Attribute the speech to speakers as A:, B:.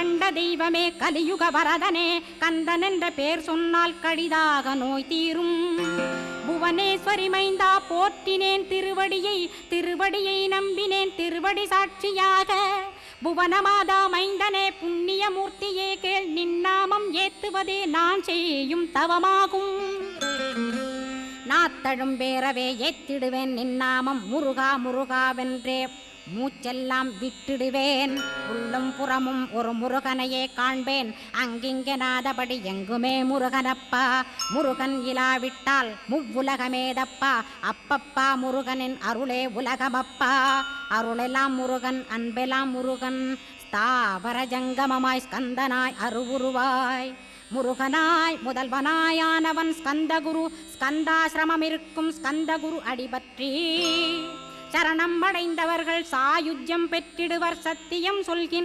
A: கண்ட தெய்வமே கலியுக வரதனே கந்தன் என்ற பேர் சொன்னால் கடிதாக நோய் தீரும். புவனேஸ்வரி மைந்தா போற்றினேன் திருவடியை நம்பினேன் திருவடி சாட்சியாக. புவனமாதா மைந்தனே புண்ணிய மூர்த்தியே கேள் நின்னாமம் ஏத்துவதே நான் செய்யும் தவமாகும். நாத்தழும் பேரவே ஏத்திடுவேன் நின்னாமம் முருகா முருகாவென்றே மூச்செல்லாம் விட்டுடுவேன். உள்ளும் புறமும் ஒரு முருகனையே காண்பேன் அங்கிங்கெனாதபடி எங்குமே முருகனப்பா. முருகன் இலாவிட்டால் முவ்வுலகமேதப்பா. அப்பப்பா முருகனின் அருளே உலகமப்பா. அருளெல்லாம் முருகன் அன்பெல்லாம் முருகன் ஸ்தாவர ஜங்கமமாய் ஸ்கந்தனாய் அருவுருவாய் முருகனாய் முதல்வனாயானவன் ஸ்கந்தகுரு. ஸ்கந்தாசிரமம் இருக்கும் ஸ்கந்தகுரு அடிபற்றி சரணம் அடைந்தவர்கள் சாயுஜ்யம் பெற்றிடுவர் சத்தியம் சொல்கின்ற